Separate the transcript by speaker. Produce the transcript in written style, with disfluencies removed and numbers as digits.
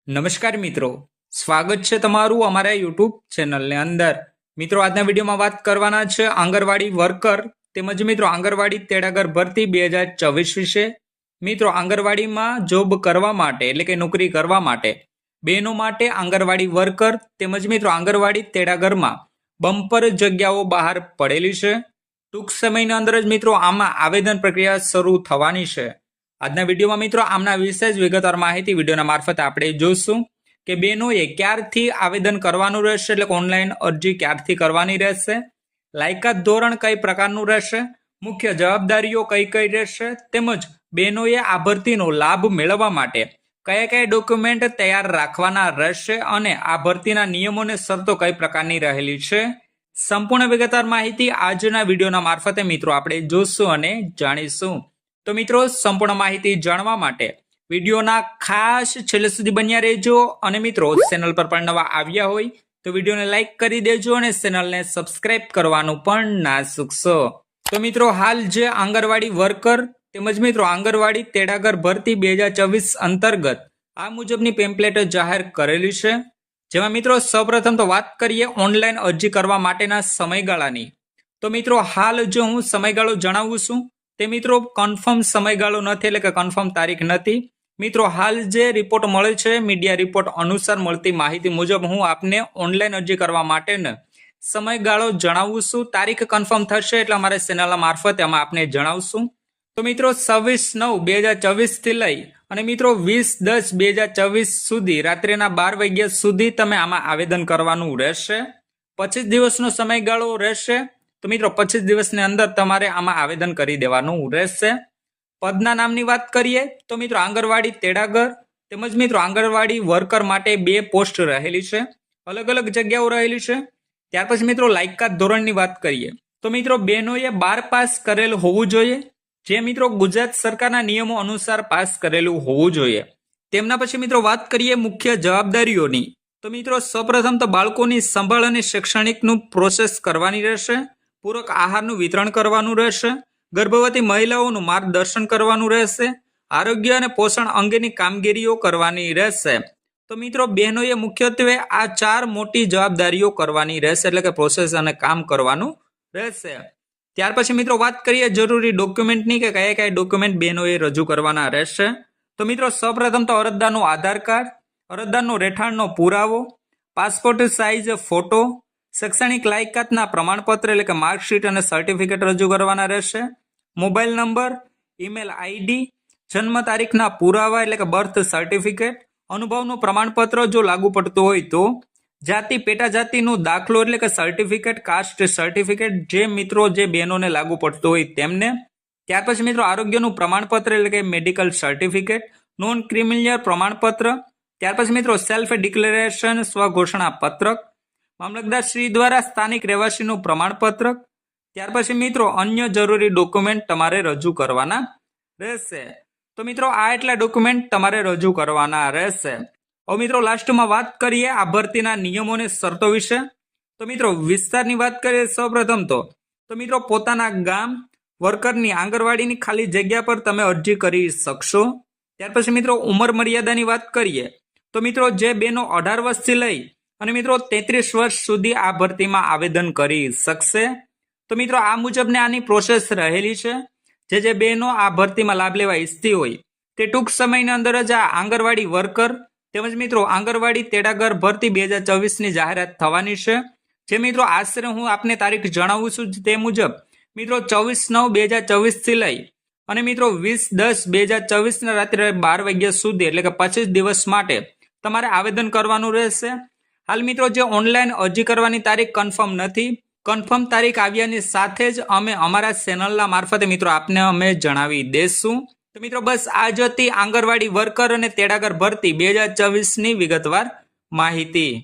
Speaker 1: નમસ્કાર મિત્રો, સ્વાગત છે તમારું અમારા યુટ્યુબ ચેનલની અંદર. મિત્રો, આજના વિડીયોમાં વાત કરવાના છે આંગણવાડી વર્કર તેમજ મિત્રો આંગણવાડી તેડાગર ભરતી 2024 વિશે. મિત્રો, આંગણવાડીમાં જોબ કરવા માટે એટલે કે નોકરી કરવા માટે બહેનો માટે આંગણવાડી વર્કર તેમજ મિત્રો આંગણવાડી તેડાગરમાં બમ્પર જગ્યાઓ બહાર પડેલી છે. ટૂંક સમયની અંદર જ મિત્રો આમાં આવેદન પ્રક્રિયા શરૂ થવાની છે. આજના વિડીયોમાં મિત્રો આમના વિશે જ વિગતવાર માહિતી વિડીયોના મારફતે આપણે જોઈશું કે બહેનોએ ક્યારથી આવેદન કરવાનું રહેશે, એટલે ઓનલાઈન અરજી ક્યારથી કરવાની રહેશે, લાયકાત ધોરણ કઈ પ્રકારનું રહેશે, મુખ્ય જવાબદારીઓ કઈ કઈ રહેશે, તેમજ બહેનોએ આ ભરતીનો લાભ મેળવવા માટે કયા કયા ડોક્યુમેન્ટ તૈયાર રાખવાના રહેશે અને આ ભરતીના નિયમોને શરતો કઈ પ્રકારની રહેલી છે. સંપૂર્ણ વિગતવાર માહિતી આજના વિડીયોના મારફતે મિત્રો આપણે જોઈશું અને જાણીશું. તો મિત્રો, સંપૂર્ણ માહિતી જાણવા માટે વિડીયોના ખાસ છેલ્લે સુધી બન્યા રહેજો અને મિત્રો ચેનલ પર પણ નવા આવ્યા હોય તો વિડીયોને લાઈક કરી દેજો અને ચેનલને સબસ્ક્રાઇબ કરવાનું પણ ના ચૂકશો. તો મિત્રો, હાલ જે આંગણવાડી વર્કર તેમજ મિત્રો આંગણવાડી તેડાગર ભરતી 2024 અંતર્ગત આ મુજબની પેમ્પલેટ જાહેર કરેલી છે. જેમાં મિત્રો સૌપ્રથમ તો વાત કરીએ ઓનલાઈન અરજી કરવા માટેના સમયગાળાની. તો મિત્રો, હાલ જો હું સમયગાળો જણાવું છું તે મિત્રો કન્ફર્મ સમયગાળો નથી, એટલે કે કન્ફર્મ તારીખ નથી. મિત્રો, હાલ જે રિપોર્ટ મળે છે મીડિયા રિપોર્ટ અનુસાર મળતી માહિતી મુજબ હું આપને ઓનલાઈન અરજી કરવા માટેનો સમયગાળો જણાવું છું. તારીખ કન્ફર્મ થશે એટલે અમારા ચેનલના મારફતે અમે આપને જણાવશું. તો મિત્રો 26/9/2024 થી લઈ અને મિત્રો 20/10/2024 સુધી રાત્રિના 12 વાગ્યા સુધી તમે આમાં આવેદન કરવાનું રહેશે. 25 દિવસનો સમયગાળો રહેશે. તો મિત્રો 25 દિવસની અંદર તમારે આમાં આવેદન કરી દેવાનું રહેશે. પદના નામની વાત કરીએ તો મિત્રો આંગણવાડી તેડાગર તેમજ મિત્રો આંગણવાડી વર્કર માટે 2 પોસ્ટ રહેલી છે, અલગ અલગ જગ્યાઓ રહેલી છે. ત્યાર પછી મિત્રો લાયકાત ધોરણની વાત કરીએ તો મિત્રો બહેનોએ 12 પાસ કરેલ હોવું જોઈએ, જે મિત્રો ગુજરાત સરકારના નિયમો અનુસાર પાસ કરેલું હોવું જોઈએ. તેમના પછી મિત્રો વાત કરીએ મુખ્ય જવાબદારીઓની. તો મિત્રો સૌપ્રથમ તો બાળકોની સંભાળ અને શૈક્ષણિકનું પ્રોસેસ કરવાની રહેશે, પૂરક આહારનું વિતરણ કરવાનું રહેશે, ગર્ભવતી મહિલાઓનું માર્ગદર્શન કરવાનું રહેશે, આરોગ્ય અને પોષણ અંગેની કામગીરીઓ કરવાની રહેશે. તો મિત્રો બહેનોએ મુખ્યત્વે આ 4 મોટી જવાબદારીઓ કરવાની રહેશે, એટલે કે પ્રોસેસ અને કામ કરવાનું રહેશે. ત્યાર પછી મિત્રો વાત કરીએ જરૂરી ડોક્યુમેન્ટની કે કયા કયા ડોક્યુમેન્ટ બહેનોએ રજૂ કરવાના રહેશે. તો મિત્રો સૌપ્રથમ તો અરજદારનું આધાર કાર્ડ, અરજદારનો રહેઠાણનો પુરાવો, પાસપોર્ટ સાઇઝ ફોટો, શૈક્ષણિક લાયકાતના પ્રમાણપત્ર એટલે કે માર્કશીટ અને સર્ટિફિકેટ રજૂ કરવાના રહેશે, મોબાઈલ નંબર, ઈમેલ આઈડી, જન્મ તારીખના પુરાવા એટલે કે બર્થ સર્ટિફિકેટ, અનુભવનું પ્રમાણપત્ર જો લાગુ પડતું હોય તો, જાતિ પેટા જાતિનું દાખલો એટલે કે સર્ટિફિકેટ, કાસ્ટ સર્ટિફિકેટ જે મિત્રો જે બહેનોને લાગુ પડતું હોય તેમને. ત્યાર પછી મિત્રો આરોગ્યનું પ્રમાણપત્ર એટલે કે મેડિકલ સર્ટિફિકેટ, નોન ક્રિમિનલ પ્રમાણપત્ર. ત્યાર પછી મિત્રો સેલ્ફ ડિક્લેરેશન સ્વઘોષણા પત્રક, મામલતદાર શ્રી દ્વારા સ્થાનિક રહેવાસીનું પ્રમાણપત્ર. ત્યાર પછી મિત્રો અન્ય જરૂરી ડોક્યુમેન્ટ તમારે રજૂ કરવાના રહેશે. તો મિત્રો આ એટલા ડોક્યુમેન્ટ તમારે રજૂ કરવાના રહેશે. હવે મિત્રો લાસ્ટમાં વાત કરીએ આ ભરતીના નિયમોને શરતો વિશે. તો મિત્રો વિસ્તારની વાત કરીએ સૌપ્રથમ તો મિત્રો પોતાના ગામ વર્કરની આંગણવાડીની ખાલી જગ્યા પર તમે અરજી કરી શકશો. ત્યાર પછી મિત્રો ઉંમર મર્યાદાની વાત કરીએ તો મિત્રો જે બહેનો 18 વર્ષથી લઈ અને મિત્રો 33 વર્ષ સુધી આ ભરતીમાં આવેદન કરી શકશે. તો મિત્રો આ મુજબને આની પ્રોસેસ રહેલી છે. જે બહેનો આ ભરતીમાં લાભ લેવા ઈચ્છતી હોય તે ટૂંક સમયની અંદર જ આ આંગણવાડી વર્કર તેમજ મિત્રો આંગણવાડી તેડાગર ભરતી 2024ની જાહેરાત થવાની છે. જે મિત્રો આશરે હું આપને તારીખ જણાવું છું તે મુજબ મિત્રો 24/9/2024 થી લઈ અને મિત્રો 20/10/2024 રાત્રે 12 વાગ્યા સુધી એટલે કે 25 દિવસ માટે તમારે આવેદન કરવાનું રહેશે. હાલ મિત્રો જે ઓનલાઈન અરજી કરવાની તારીખ કન્ફર્મ નથી. કન્ફર્મ તારીખ આવ્યાની સાથે જ અમે અમારા ચેનલના મારફતે મિત્રો આપને અમે જણાવી દેશું. તો મિત્રો બસ આ જ હતી આંગણવાડી વર્કર અને તેડાગર ભરતી 2024ની વિગતવાર માહિતી.